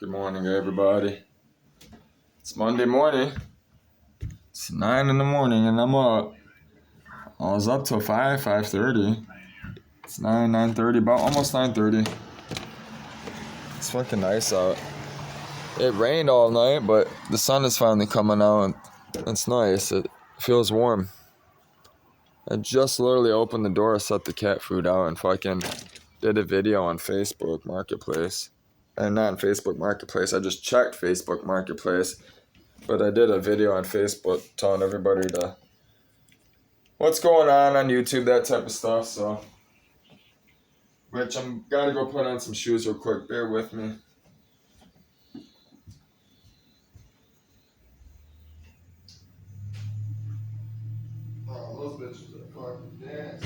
Good morning, everybody. It's Monday morning. It's 9 in the morning, and I'm up. I was up till 5:30. It's 9:30, about almost 9:30. It's fucking nice out. It rained all night, but the sun is finally coming out, and it's nice. It feels warm. I just literally opened the door, set the cat food out, and fucking did a video on Facebook Marketplace. And not on Facebook Marketplace, I just checked Facebook Marketplace. But I did a video on Facebook telling everybody what's going on YouTube, that type of stuff. So, which I'm gotta go put on some shoes real quick. Bear with me. Oh, those bitches are fucking gas.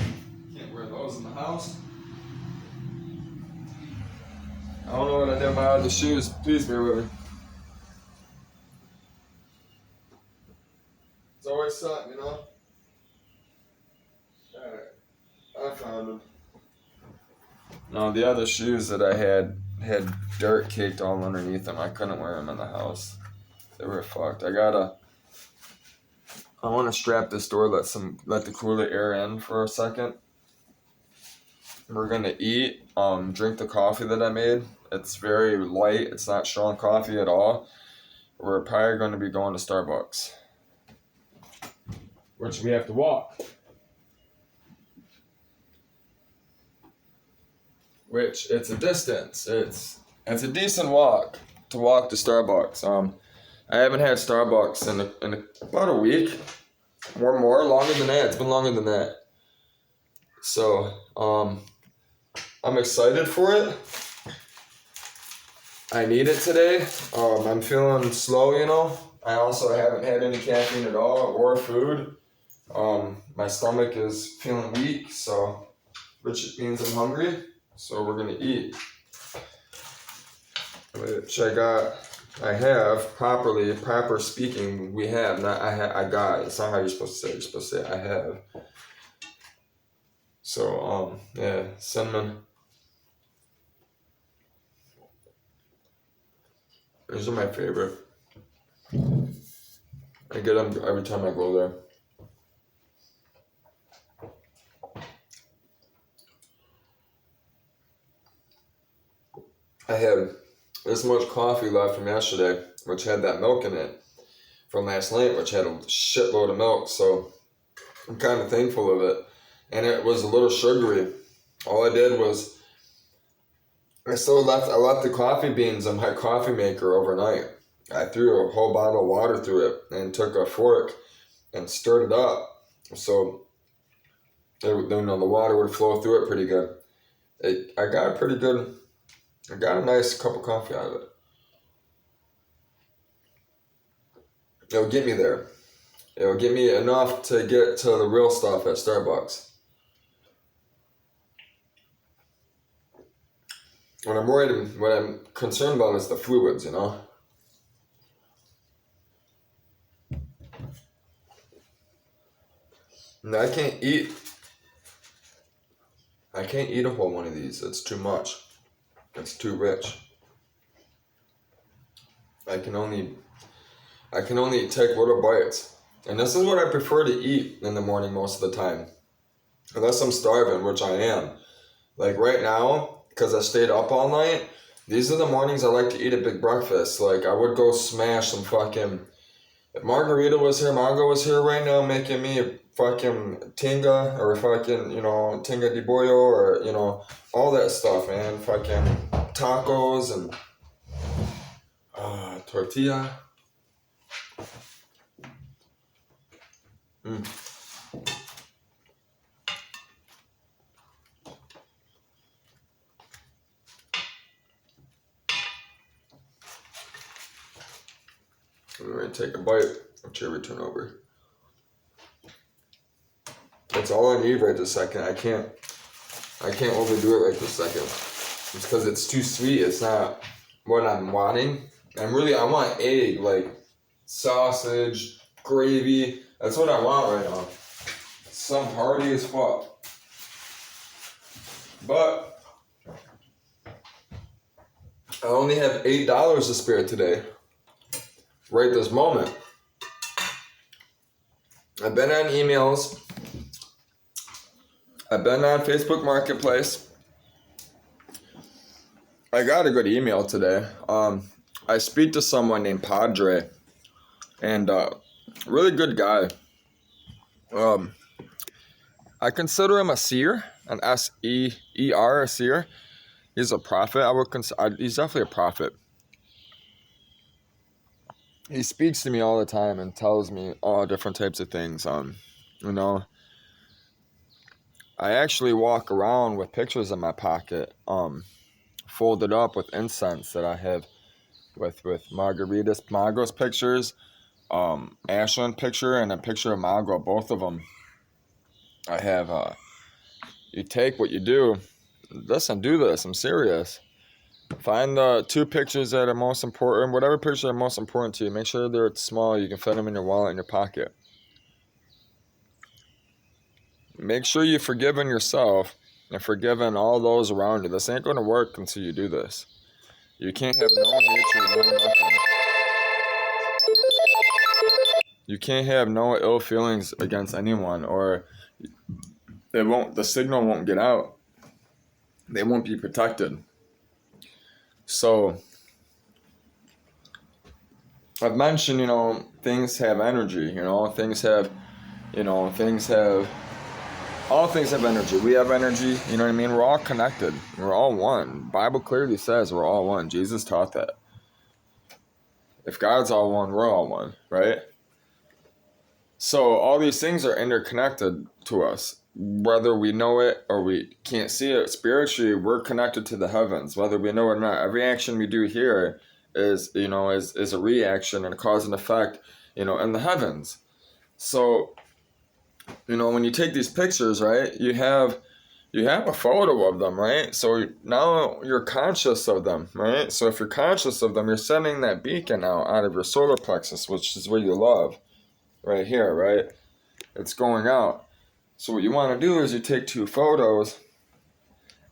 Can't wear those in the house. I don't know what I did with my other shoes. Please bear with me. It's always something, you know. Alright, I found them. No, the other shoes that I had dirt caked all underneath them. I couldn't wear them in the house. They were fucked. I want to strap this door, let the cooler air in for a second. We're gonna eat, drink the coffee that I made. It's very light. It's not strong coffee at all. We're probably going to be going to Starbucks, which we have to walk. Which it's a distance. It's a decent walk to Starbucks. I haven't had Starbucks in about a week or more. Longer than that. It's been longer than that. So I'm excited for it. I need it today. I'm feeling slow, you know. I also haven't had any caffeine at all or food. My stomach is feeling weak, so which means I'm hungry. So we're gonna eat. Which I have proper speaking. We have, not I got. It's not how you're supposed to say it. You're supposed to say I have. So yeah, cinnamon. These are my favorite. I get them every time I go there. I had this much coffee left from yesterday, which had that milk in it from last night, which had a shitload of milk, so I'm kind of thankful of it. And it was a little sugary. All I did was I left the coffee beans in my coffee maker overnight. I threw a whole bottle of water through it and took a fork and stirred it up. So the water would flow through it pretty good. I got a nice cup of coffee out of it. It'll get me there. It'll get me enough to get to the real stuff at Starbucks. What I'm concerned about is the fluids, you know? And I can't eat a whole one of these. It's too much. It's too rich. I can only take little bites. And this is what I prefer to eat in the morning most of the time. Unless I'm starving, which I am. Like right now, because I stayed up all night, these are the mornings I like to eat a big breakfast. Like I would go smash some fucking... If Margarita was here, Margo was here right now making me a fucking tinga or fucking, tinga de bollo or, all that stuff, man. Fucking tacos and tortilla. I'm going to take a bite of cherry turnover. That's all I need right this second. I can't overdo it right this second. It's because it's too sweet. It's not what I'm wanting. I want egg, like sausage, gravy. That's what I want right now. Some hearty as fuck. But I only have $8 to spare today. Right this moment. I've been on emails. I've been on Facebook Marketplace. I got a good email today. I speak to someone named Padre, and really good guy. I consider him a seer, an S-E-E-R, a seer. He's a prophet. He's definitely a prophet. He speaks to me all the time and tells me all different types of things. You know, I actually walk around with pictures in my pocket, folded up with incense that I have with Margot's pictures, Ashlyn picture and a picture of Margot, both of them. I have, you take what you do. Listen, do this. I'm serious. Find the 2 pictures that are most important, whatever pictures are most important to you. Make sure they're small. You can fit them in your wallet, in your pocket. Make sure you've forgiven yourself and forgiven all those around you. This ain't going to work until you do this. You can't have no hatred, no nothing. You can't have no ill feelings against anyone, or the signal won't get out. They won't be protected. So, I've mentioned, things have energy, all things have energy. We have energy, you know what I mean? We're all connected. We're all one. The Bible clearly says we're all one. Jesus taught that. If God's all one, we're all one, right? So all these things are interconnected to us. Whether we know it or we can't see it, spiritually, we're connected to the heavens. Whether we know it or not, every action we do here is a reaction and a cause and effect, in the heavens. So, when you take these pictures, right, you have a photo of them, right? So now you're conscious of them, right? So if you're conscious of them, you're sending that beacon out of your solar plexus, which is where you love, right here, right? It's going out. So what you want to do is you take 2 photos,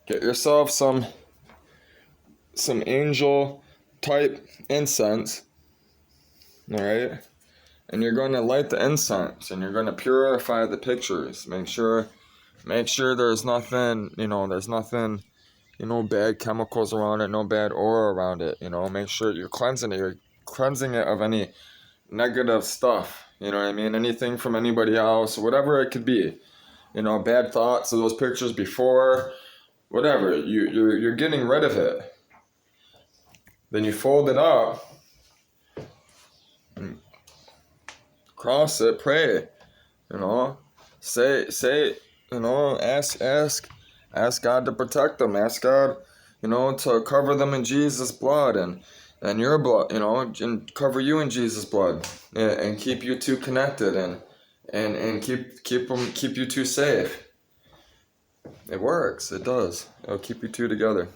get yourself some angel type incense, all right? And you're going to light the incense and you're going to purify the pictures. Make sure there's nothing, bad chemicals around it, no bad aura around it, make sure you're cleansing it of any negative stuff, you know what I mean? Anything from anybody else, whatever it could be, bad thoughts of those pictures before, whatever, you're getting rid of it. Then you fold it up, cross it, pray, say, ask God to protect them, ask God, to cover them in Jesus' blood and your blood, and cover you in Jesus' blood, and keep you 2 connected and keep you 2 safe. It works. It does. It'll keep you 2 together,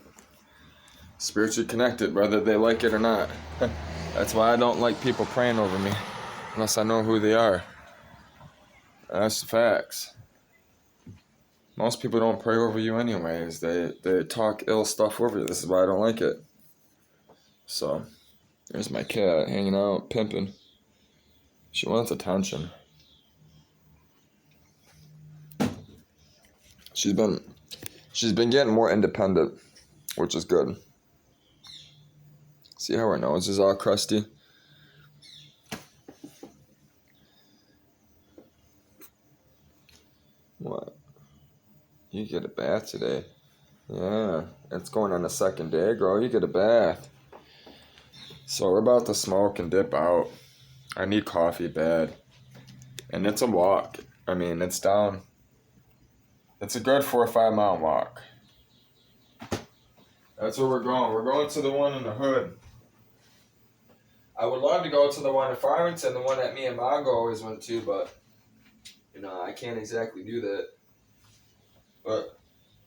spiritually connected, whether they like it or not. That's why I don't like people praying over me unless I know who they are. That's the facts. Most people don't pray over you anyways. They talk ill stuff over you. This is why I don't like it. So, there's my cat hanging out, pimping. She wants attention. She's been getting more independent, which is good. See how her nose is all crusty? What? You get a bath today. Yeah, it's going on the 2nd day, girl. You get a bath. So we're about to smoke and dip out. I need coffee bad. And it's a walk. I mean, it's down. It's a good 4 or 5 mile walk. That's where we're going. We're going to the one in the hood. I would love to go to the one in Farmington, the one that me and Margo always went to, but, I can't exactly do that. But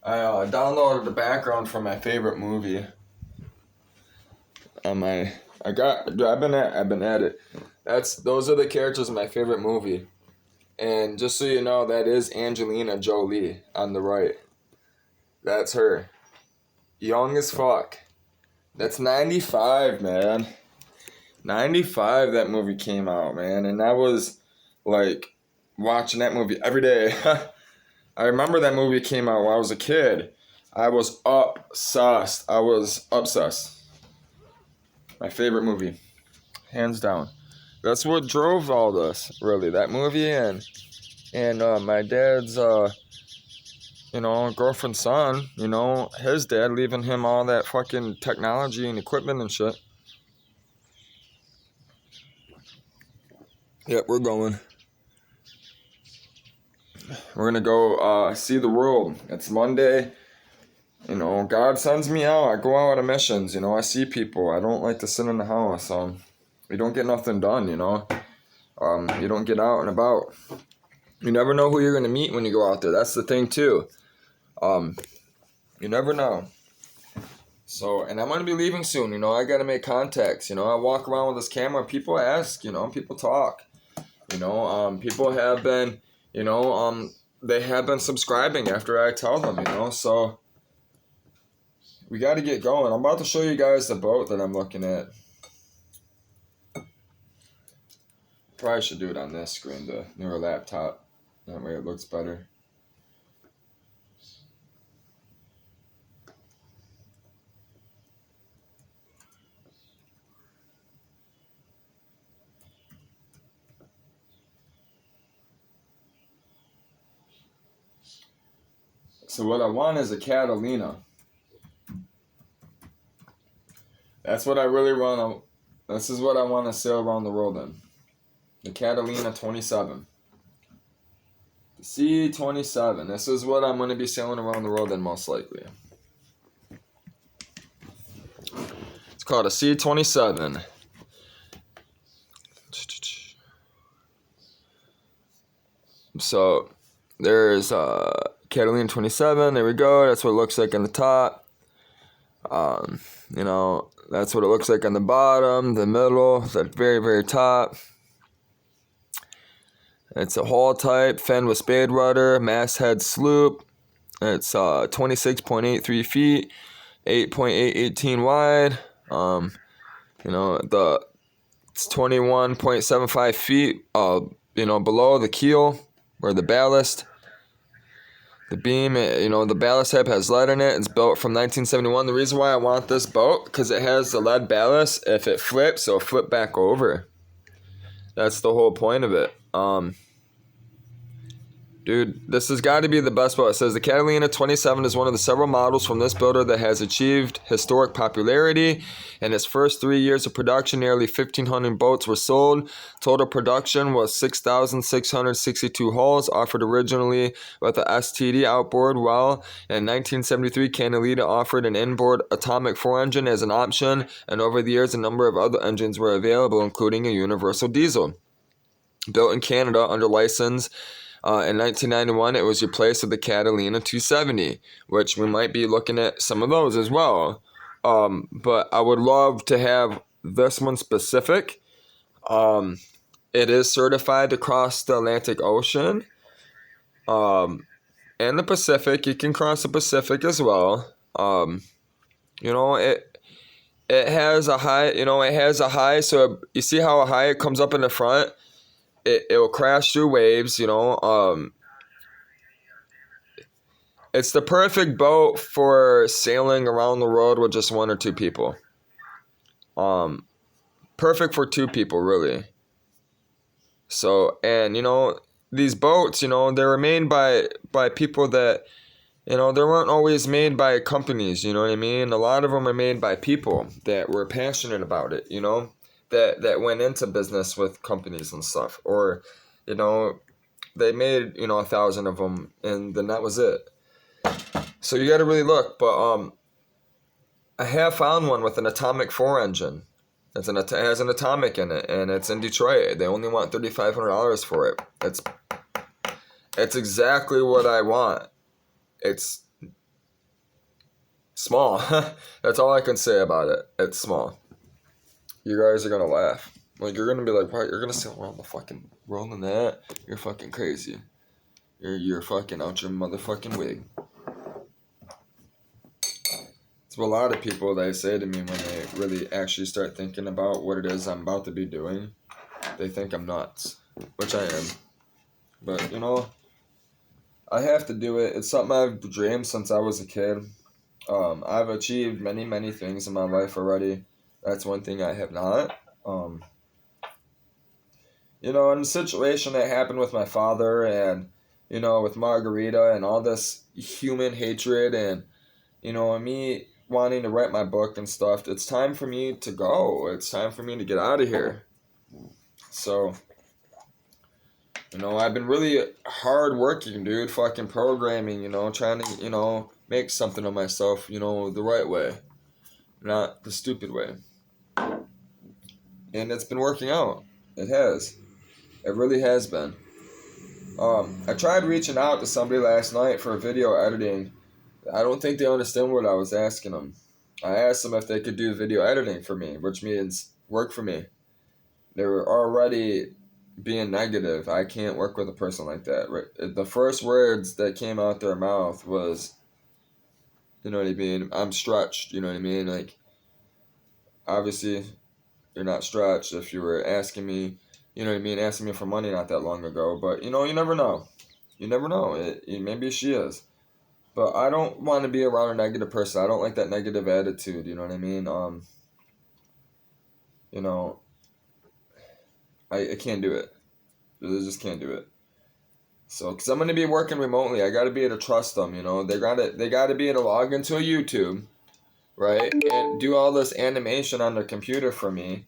I downloaded the background from my favorite movie. I've been at it. Those are the characters in my favorite movie. And just so you know, that is Angelina Jolie on the right. That's her. Young as fuck. That's 95, man. 95 that movie came out, man. And I was like watching that movie every day. I remember that movie came out when I was a kid. I was obsessed. My favorite movie, hands down. That's what drove all this, really. That movie and my dad's girlfriend's son, his dad leaving him all that fucking technology and equipment and shit. Yep, we're going. We're gonna go see the world. It's Monday. God sends me out. I go out on missions. I see people. I don't like to sit in the house. You don't get nothing done. You don't get out and about. You never know who you're gonna meet when you go out there. That's the thing too. You never know. So, and I'm gonna be leaving soon. I gotta make contacts. I walk around with this camera. People ask. People talk. People have been. They have been subscribing after I tell them. So. We got to get going. I'm about to show you guys the boat that I'm looking at. Probably should do it on this screen, the newer laptop. That way it looks better. So what I want is a Catalina. That's what I really want to... This is what I want to sail around the world in. The Catalina 27. The C27. This is what I'm going to be sailing around the world in most likely. It's called a C27. So there's Catalina 27. There we go. That's what it looks like on the top. That's what it looks like on the bottom, the middle, the very, very top. It's a hull type, fin with spade rudder, masthead sloop. It's 26.83 feet, 8.818 wide. It's 21.75 feet, below the keel or the ballast. The beam, the ballast head has lead in it. It's built from 1971. The reason why I want this boat, because it has the lead ballast. If it flips, it'll flip back over. That's the whole point of it. Dude, this has got to be the best boat. It says the Catalina 27 is one of the several models from this builder that has achieved historic popularity. In its first 3 years of production, nearly 1,500 boats were sold. Total production was 6,662 hulls, offered originally with a STD outboard, while in 1973, Catalina offered an inboard atomic 4 engine as an option, and over the years, a number of other engines were available, including a universal diesel. Built in Canada under license, in 1991, it was replaced with the Catalina 270, which we might be looking at some of those as well. But I would love to have this one specific. It is certified to cross the Atlantic Ocean and the Pacific. You can cross the Pacific as well. It has a high, so you see how high it comes up in the front? It will crash through waves, It's the perfect boat for sailing around the world with just 1 or 2 people. Perfect for 2 people, really. So, and, these boats, they were made by people that, they weren't always made by companies, you know what I mean? A lot of them are made by people that were passionate about it, that went into business with companies and stuff, or they made 1,000 of them and then that was it. So you got to really look. But I have found one with an atomic 4 engine. It has an atomic in it, and it's in Detroit. They only want $3,500 for it. It's exactly what I want. It's small. That's all I can say about it. It's small. You guys are going to laugh. Like, you're going to be like, what? You're going to sail around the fucking world in that? You're fucking crazy. You're fucking out your motherfucking wig. It's what a lot of people, they say to me when they really actually start thinking about what it is I'm about to be doing. They think I'm nuts, which I am. But, you know, I have to do it. It's something I've dreamed since I was a kid. I've achieved many, many things in my life already. That's one thing I have not. You know, in the situation that happened with my father and, you know, with Margarita and all this human hatred and, you know, me wanting to write my book and stuff, it's time for me to go. It's time for me to get out of here. So, you know, I've been really hard working, dude, fucking programming, you know, trying to, you know, make something of myself, you know, the right way, not the stupid way. And it's been working out. It has. It really has been. I tried reaching out to somebody last night for video editing. I don't think they understand what I was asking them. I asked them if they could do video editing for me, which means work for me. They were already being negative. I can't work with a person like that. Right? The first words that came out their mouth was, you know what I mean? I'm stretched. You know what I mean? Like, obviously, you're not stretched if you were asking me, you know what I mean? Asking me for money not that long ago. But, you know, you never know. You never know. Maybe she is. But I don't want to be around a negative person. I don't like that negative attitude. You know what I mean? You know, I can't do it. I just can't do it. So, because I'm going to be working remotely, I got to be able to trust them, you know. They got to be able to log into a YouTube, right? And do all this animation on their computer for me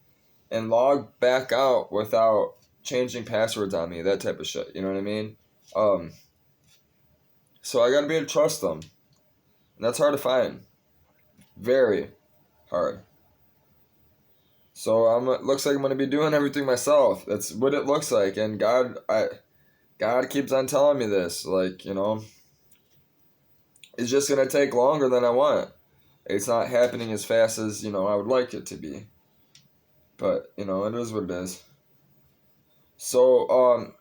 and log back out without changing passwords on me, that type of shit. You know what I mean? So I got to be able to trust them. And that's hard to find. Very hard. So looks like I'm going to be doing everything myself. That's what it looks like. And God keeps on telling me this. Like, you know, it's just going to take longer than I want. It's not happening as fast as, you know, I would like it to be. But, you know, it is what it is. So,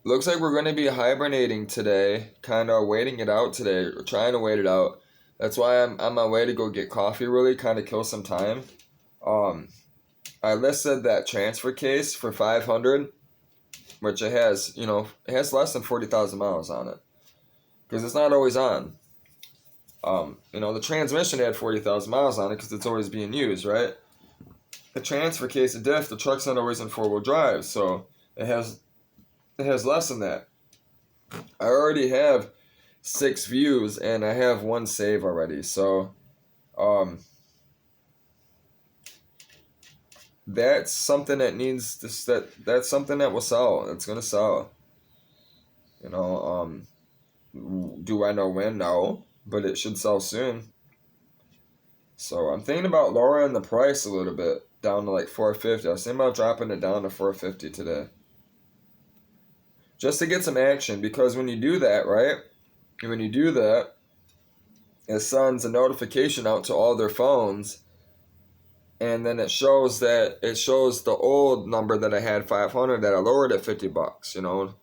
looks like we're going to be hibernating today. Kind of waiting it out today. Or trying to wait it out. That's why I'm on my way to go get coffee, really. Kind of kill some time. I listed that transfer case for $500. Which it has, you know, it has less than 40,000 miles on it. Because it's not always on. You know, the transmission had 40,000 miles on it because it's always being used, right? The transfer case of diff, the truck's not always in four-wheel drive, so it has less than that. I already have 6 views and I have 1 save already, so that's something that needs to that's something that will sell. It's gonna sell. You know, do I know when? No, but it should sell soon. So I'm thinking about lowering the price a little bit down to like $450. I was thinking about dropping it down to $450 today. Just to get some action, because when you do that, right? When you do that, it sends a notification out to all their phones, and then it shows the old number that I had 500 that I lowered at $50, you know,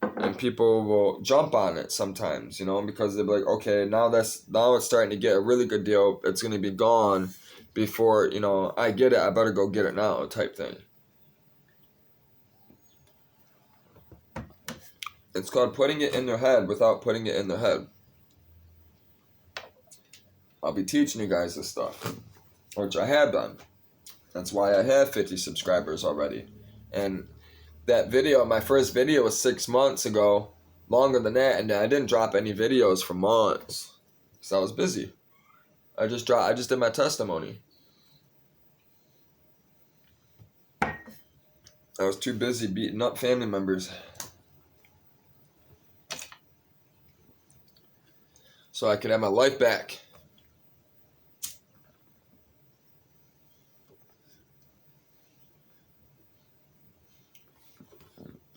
and people will jump on it sometimes, you know, because they'll be like, okay, now it's starting to get a really good deal. It's gonna be gone before, you know, I get it. I better go get it now, type thing. It's called putting it in their head without putting it in their head. I'll be teaching you guys this stuff, which I have done. That's why I have 50 subscribers already. And that video, my first video was 6 months ago, longer than that, and I didn't drop any videos for months. Because I was busy. I just did my testimony. I was too busy beating up family members. So I could have my life back.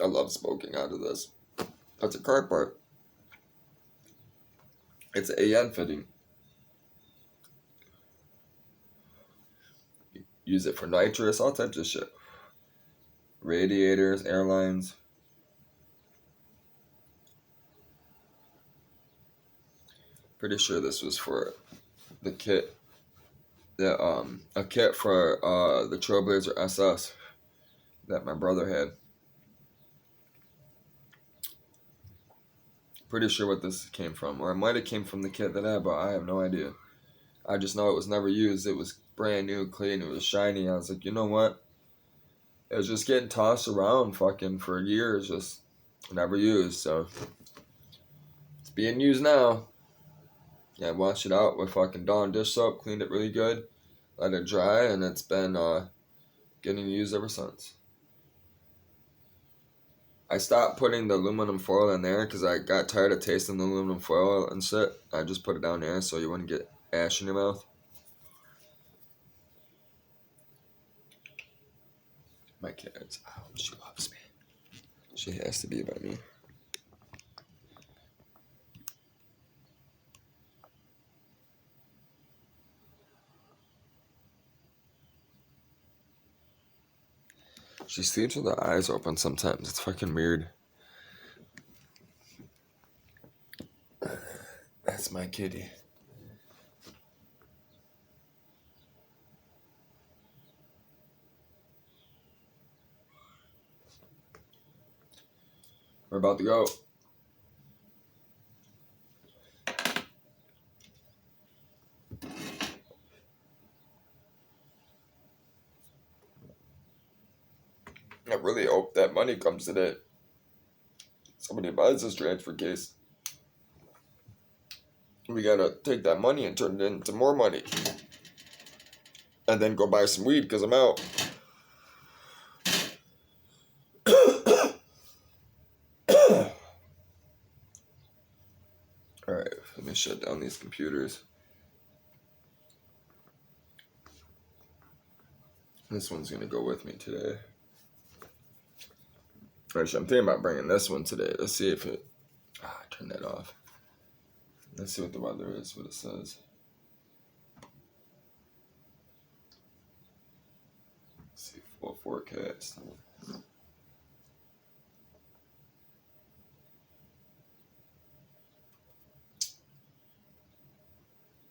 I love smoking out of this. That's a car part. It's an AN fitting. Use it for nitrous, all types of shit. Radiators, airlines. Pretty sure this was for the kit. A kit for the Trailblazer SS that my brother had. Pretty sure what this came from, or it might have came from the kit that I bought. I have no idea. I just know it was never used. It was brand new, clean. It was shiny. I was like, you know what? It was just getting tossed around fucking for years, just never used. So it's being used now. Yeah, I washed it out with fucking Dawn dish soap, cleaned it really good, let it dry, and it's been getting used ever since. I stopped putting the aluminum foil in there because I got tired of tasting the aluminum foil and shit. I just put it down there so you wouldn't get ash in your mouth. My cat, oh, she loves me. She has to be by me. She sleeps with her eyes open sometimes. It's fucking weird. That's my kitty. We're about to go. I really hope that money comes today. Somebody buys this transfer case. We gotta take that money and turn it into more money. And then go buy some weed because I'm out. Alright, let me shut down these computers. This one's gonna go with me today. Actually, I'm thinking about bringing this one today. Let's see if it... turn that off. Let's see what the weather is, what it says. Let's see, full forecast.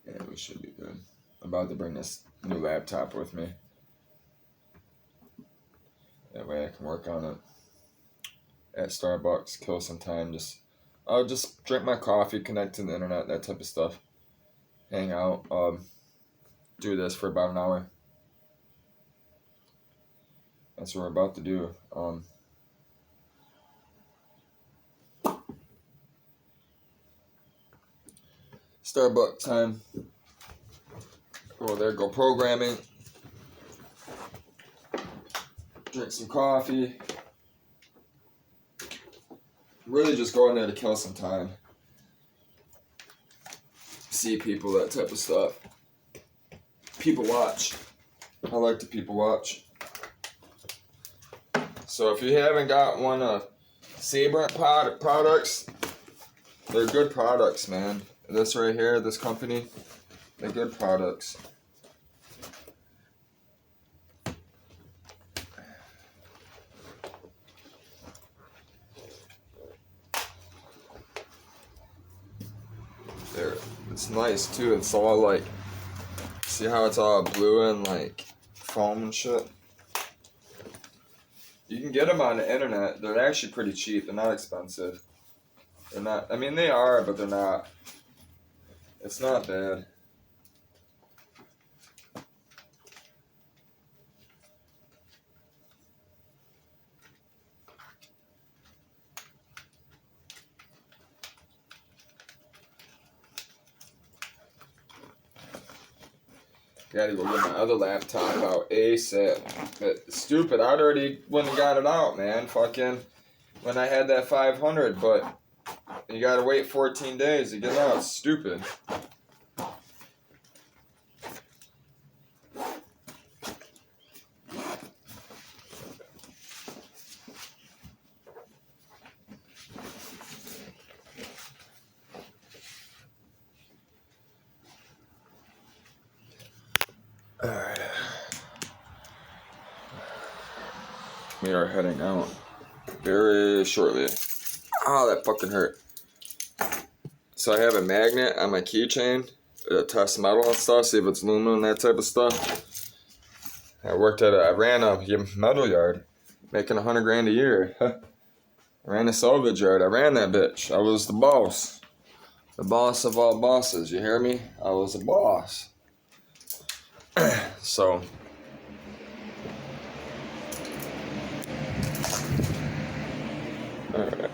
Yeah, we should be good. I'm about to bring this new laptop with me. That way I can work on it at Starbucks, kill some time, I'll just drink my coffee, connect to the internet, that type of stuff. Hang out, do this for about an hour. That's what we're about to do. Starbucks time. Go there, go programming. Drink some coffee. Really just go in there to kill some time. See people, that type of stuff. People watch. I like to people watch. So if you haven't got one of Sabrent products, they're good products, man. This right here, this company, they're good products. It's nice too. It's all like, see how it's all blue and like foam and shit? You can get them on the internet. They're actually pretty cheap. They're not expensive. They're not, I mean they are, but they're not. It's not bad. Gotta go get my other laptop out ASAP. But stupid, I'd already went and got it out, man. Fucking when I had that 500, but you gotta wait 14 days to get it out. It's stupid. Alright. We are heading out very shortly. Oh, that fucking hurt. So I have a magnet on my keychain test metal and stuff, see if it's aluminum and that type of stuff. I ran a metal yard, making $100,000 a year. I ran a salvage yard. I ran that bitch. I was the boss. The boss of all bosses. You hear me? I was a boss. So. Alright.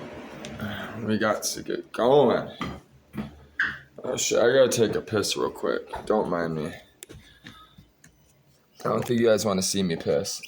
We got to get going. Oh shit, I gotta take a piss real quick. Don't mind me. I don't think you guys want to see me piss.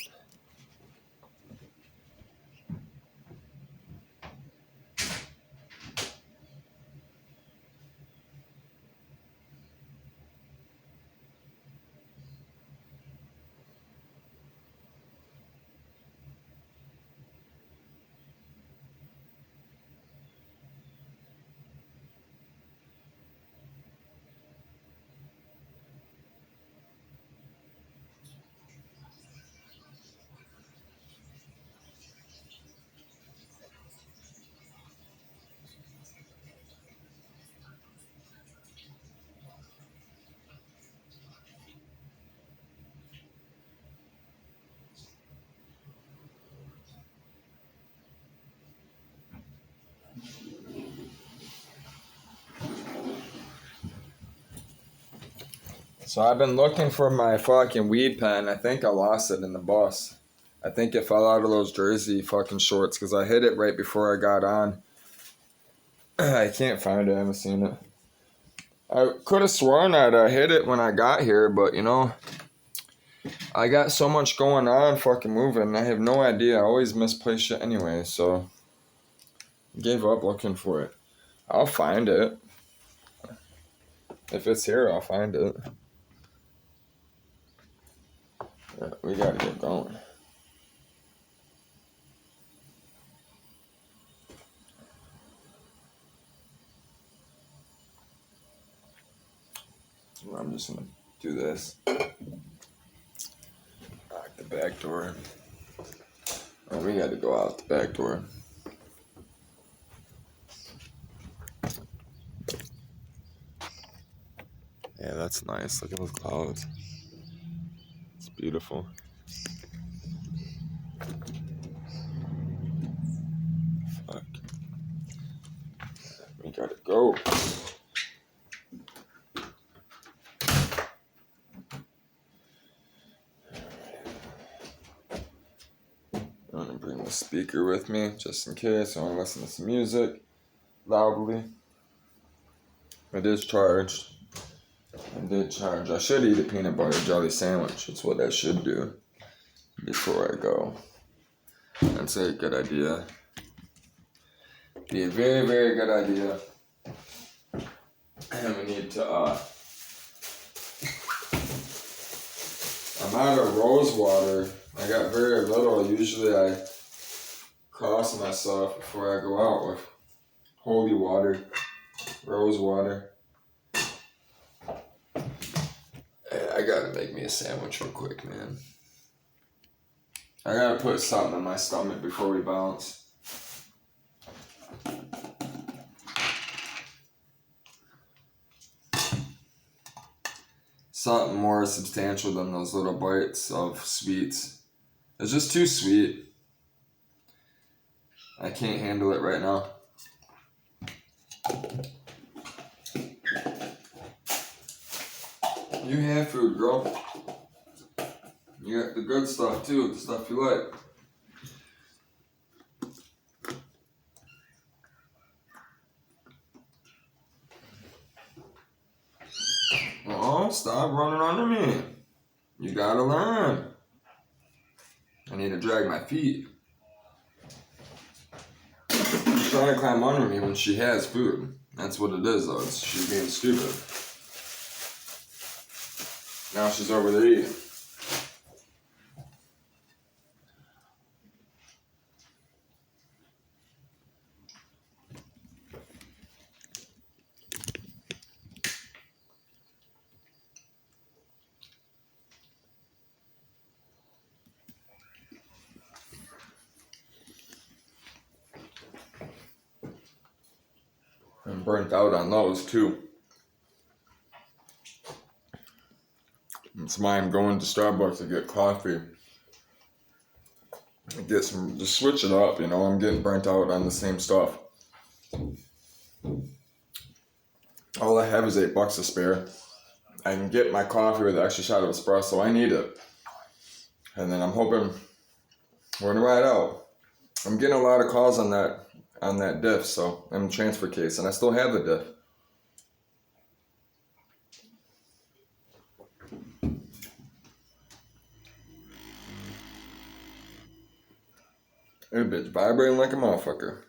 So I've been looking for my fucking weed pen. I think I lost it in the bus. I think it fell out of those jersey fucking shorts because I hit it right before I got on. I can't find it. I haven't seen it. I could have sworn I'd hit it when I got here, but you know, I got so much going on fucking moving. I have no idea. I always misplace shit anyway, so I gave up looking for it. I'll find it. If it's here, I'll find it. Yeah, we gotta get going. I'm just gonna do this. Lock the back door. Oh, we gotta go out the back door. Yeah, that's nice. Look at those clouds. It's beautiful. Fuck. We gotta go. I'm gonna bring the speaker with me just in case I want to listen to some music loudly. It is charged. I did charge. I should eat a peanut butter jelly sandwich. That's what I should do before I go. That's a good idea. Be a very, very good idea. And we need to, I'm out of rose water. I got very little. Usually I cross myself before I go out with holy water, rose water. I gotta make me a sandwich real quick, man. I gotta put something in my stomach before we bounce. Something more substantial than those little bites of sweets. It's just too sweet. I can't handle it right now. You have food, girl. You got the good stuff too, the stuff you like. Oh, stop running under me. You gotta learn. I need to drag my feet. She's trying to climb under me when she has food. That's what it is, though. She's being stupid. Now she's over there eating. I'm burnt out on those too. That's why I'm going to Starbucks to get coffee. Get some, just switch it up, you know. I'm getting burnt out on the same stuff. All I have is $8 to spare. I can get my coffee with an extra shot of espresso. I need it. And then I'm hoping we're gonna ride out. I'm getting a lot of calls on that diff, so I'm in transfer case, and I still have the diff. That bitch vibrating like a motherfucker.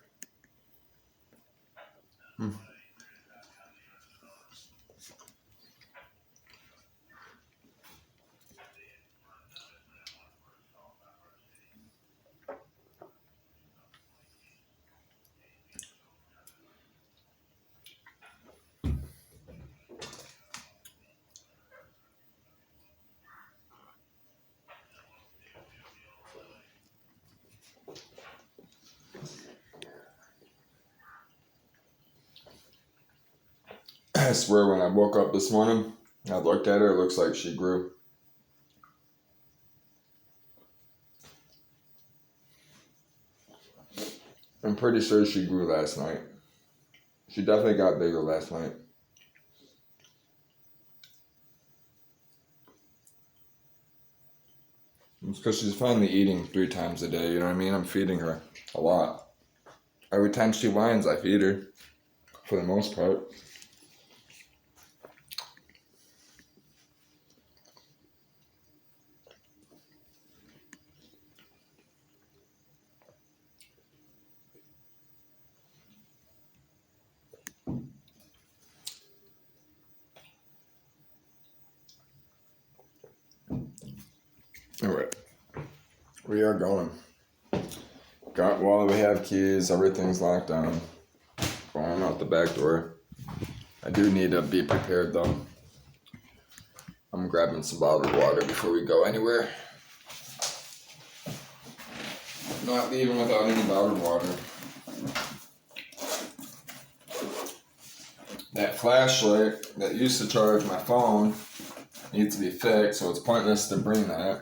I swear when I woke up this morning, I looked at her, it looks like she grew. I'm pretty sure she grew last night. She definitely got bigger last night. It's because she's finally eating 3 times a day, you know what I mean? I'm feeding her a lot. Every time she whines, I feed her, for the most part. Alright, we are going. While we have keys, everything's locked down. Going out the back door. I do need to be prepared though. I'm grabbing some bottled water before we go anywhere. Not leaving without any bottled water. That flashlight that used to charge my phone needs to be fixed, so it's pointless to bring that.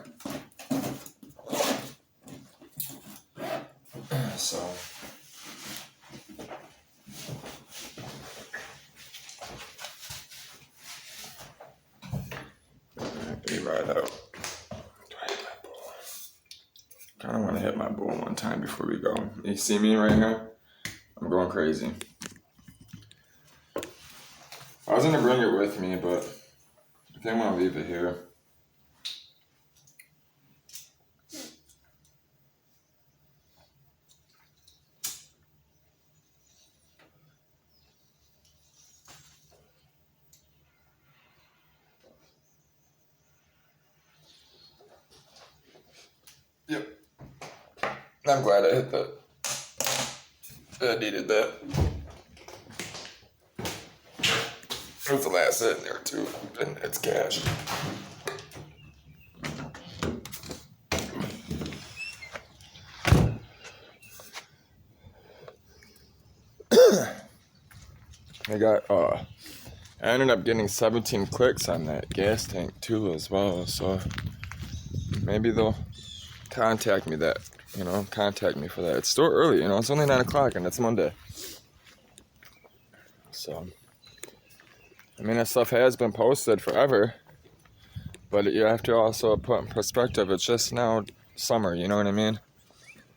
So be right out. I don't want to hit my bowl one time before we go. You see me right here? I'm going crazy. I was gonna bring it with me, but I think I'm gonna leave it here. Yep. I'm glad I hit that. I needed that. It was the last hit in there too, and it's cash. I ended up getting 17 clicks on that gas tank too as well, so maybe they'll contact me for that. It's still early, it's only 9 o'clock and it's Monday. So, that stuff has been posted forever, but you have to also put in perspective, it's just now summer, you know what I mean?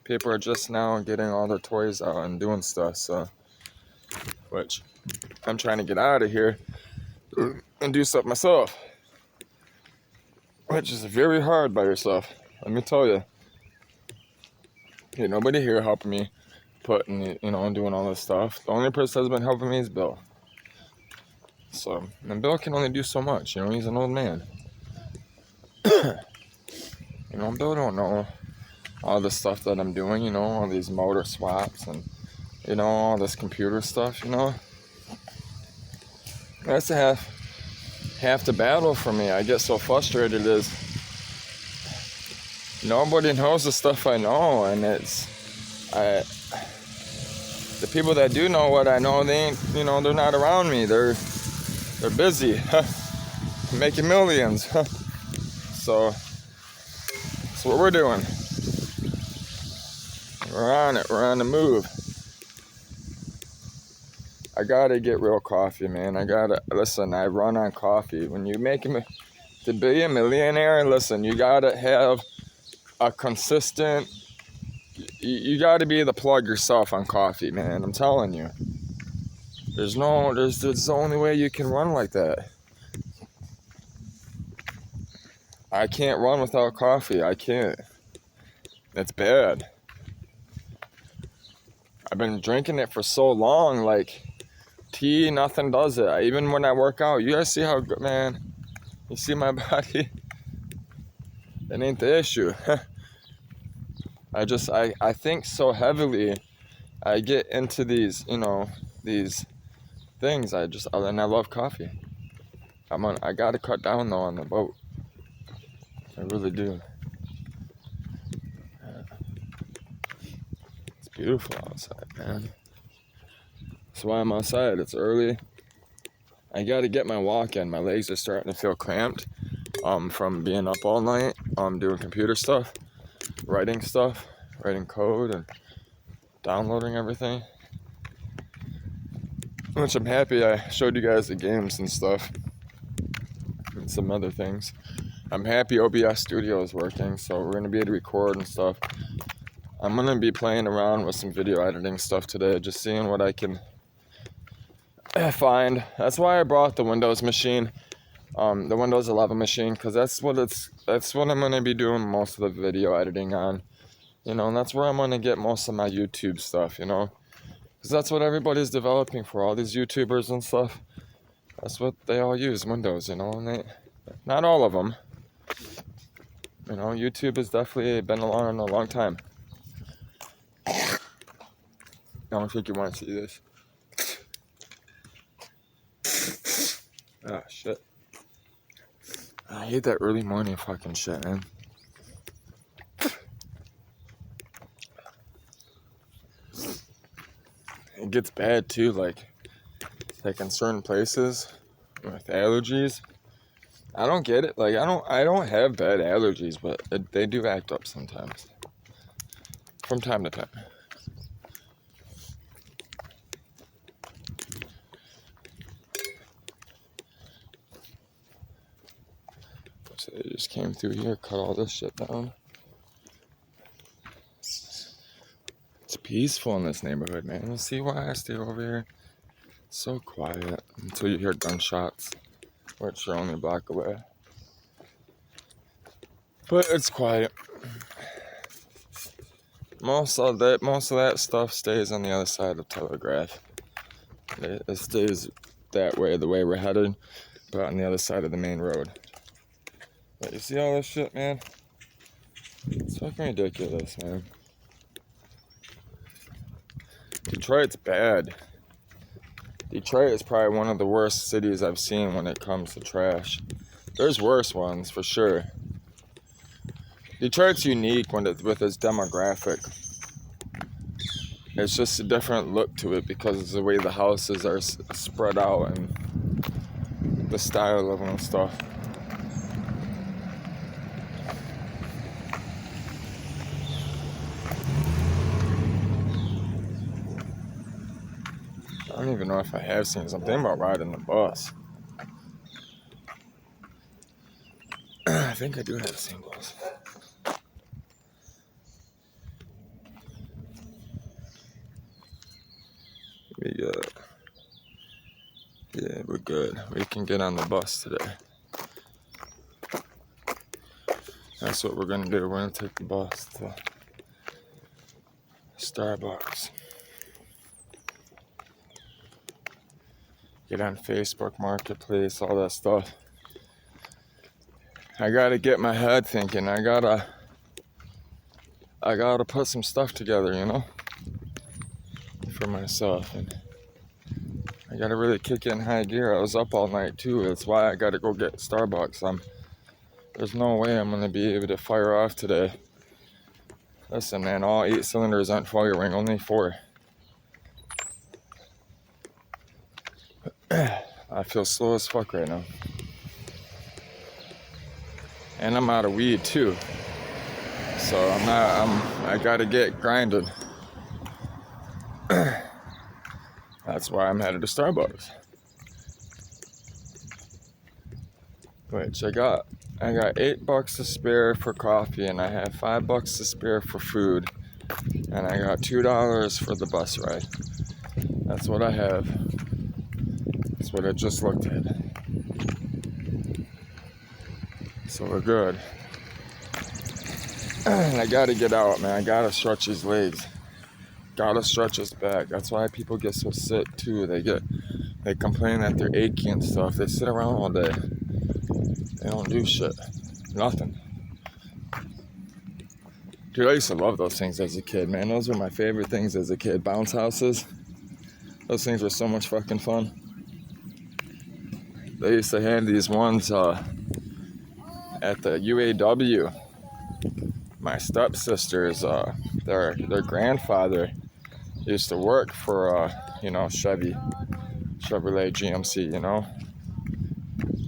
People are just now getting all their toys out and doing stuff, so, which I'm trying to get out of here and do stuff myself, which is very hard by yourself, let me tell you. Nobody here helping me and doing all this stuff. The only person that's been helping me is Bill. So, and Bill can only do so much, he's an old man. Bill don't know all the stuff that I'm doing, all these motor swaps and, all this computer stuff, That's half the battle for me. I get so frustrated is nobody knows the stuff I know, and the people that do know what I know, they ain't, they're not around me. They're busy, making millions. So that's what we're doing. We're on it. We're on the move. I gotta get real coffee, man. Listen, I run on coffee. When you make to be a millionaire, listen, you gotta have a consistent, you gotta be the plug yourself on coffee, man. I'm telling you. There's the only way you can run like that. I can't run without coffee. I can't. It's bad. I've been drinking it for so long, like tea, nothing does it. Even when I work out, you guys see how good, man, you see my body? It ain't the issue. I think so heavily. I get into these, these things. And I love coffee. I gotta cut down though on the boat. I really do. It's beautiful outside, man. That's why I'm outside. It's early. I gotta get my walk in. My legs are starting to feel cramped from being up all night, doing computer stuff, writing code, and downloading everything. Which I'm happy I showed you guys the games and stuff and some other things. I'm happy OBS Studio is working, so we're gonna be able to record and stuff. I'm gonna be playing around with some video editing stuff today, just seeing what I can find. That's why I brought the Windows machine, the Windows 11 machine, because that's what I'm gonna be doing most of the video editing on, and that's where I'm gonna get most of my YouTube stuff, because that's what everybody's developing for, all these YouTubers and stuff. That's what they all use, Windows, and not all of them. YouTube has definitely been around a long time. I don't think you want to see this. Ah, shit. I hate that early morning fucking shit, man. It gets bad too, like in certain places with allergies. I don't get it. Like I don't have bad allergies, but they do act up sometimes. From time to time. So they just came through here, cut all this shit down. It's peaceful in this neighborhood, man. You'll see why I stay over here. It's so quiet until you hear gunshots, which are only a block away. But it's quiet. Most of that stuff stays on the other side of Telegraph. It stays that way, the way we're headed, but on the other side of the main road. But you see all this shit, man? It's fucking ridiculous, man. Detroit's bad. Detroit is probably one of the worst cities I've seen when it comes to trash. There's worse ones, for sure. Detroit's unique with its demographic. It's just a different look to it because of the way the houses are spread out and the style of them and stuff. I don't even know if I have seen this. I'm thinking about riding the bus. I think I do have seen bus. Yeah, we're good. We can get on the bus today. That's what we're gonna do. We're gonna take the bus to Starbucks. Get on Facebook Marketplace, all that stuff. I gotta get my head thinking. I gotta put some stuff together, for myself. And I gotta really kick in high gear. I was up all night too. That's why I gotta go get Starbucks. There's no way I'm gonna be able to fire off today. Listen, man, all 8 cylinders aren't firing, only 4. I feel slow as fuck right now. and I'm out of weed too. So I gotta get grinded. That's why I'm headed to Starbucks. Which I got $8 to spare for coffee, and I have $5 to spare for food, and I got $2 for the bus ride. That's what I have. That's what I just looked at. So we're good. And I gotta get out, man. I gotta stretch his legs. Gotta stretch his back. That's why people get so sick too. They complain that they're achy and stuff. They sit around all day. They don't do shit. Nothing. Dude, I used to love those things as a kid, man. Those were my favorite things as a kid. Bounce houses. Those things were so much fucking fun. They used to have these ones at the UAW. My stepsisters, their grandfather used to work for, Chevrolet GMC,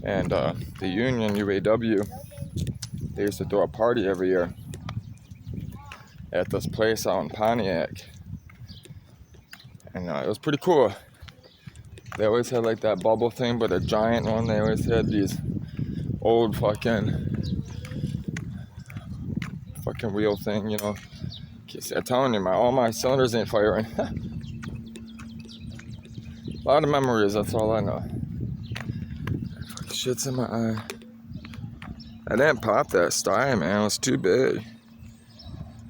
And the union, UAW, they used to throw a party every year at this place out in Pontiac. And it was pretty cool. They always had like that bubble thing, but a giant one. They always had these old fucking wheel thing, I'm telling you, all my cylinders ain't firing. A lot of memories, that's all I know. Shit's in my eye. I didn't pop that sty, man. It was too big.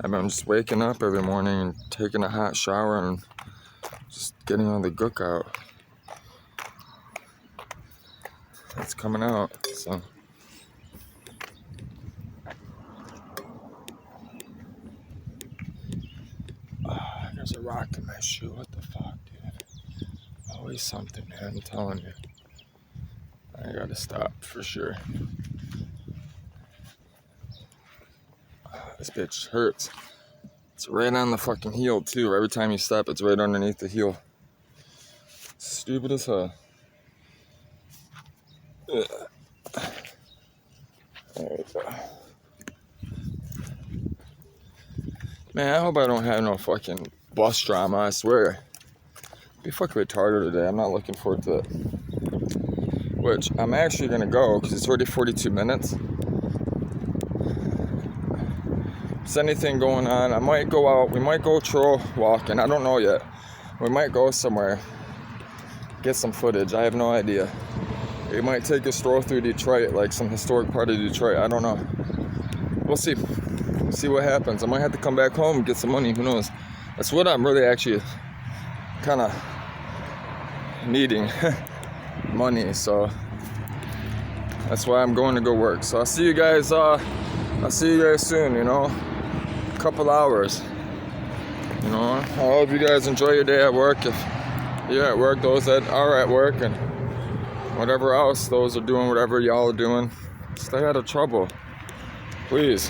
I'm just waking up every morning and taking a hot shower and just getting all the gook out. It's coming out, so. There's a rock in my shoe. What the fuck, dude? Always something, man. I'm telling you. I gotta stop for sure. This bitch hurts. It's right on the fucking heel, too. Every time you step, it's right underneath the heel. Stupid as hell. There we go. Man, I hope I don't have no fucking bus drama, I swear. Be fucking retarded today. I'm not looking forward to it. Which, I'm actually gonna go, because it's already 42 minutes. If there's anything going on, I might go out. We might go trail walking. I don't know yet. We might go somewhere. Get some footage. I have no idea. We might take a stroll through Detroit, like some historic part of Detroit. I don't know. We'll see. See what happens. I might have to come back home and get some money. Who knows? That's what I'm really actually kind of needing. Money. So that's why I'm going to go work. So I'll see you guys. Soon. A couple hours. I hope you guys enjoy your day at work. If you're at work, those that are at work, and whatever else, those are doing whatever y'all are doing. Stay out of trouble, please.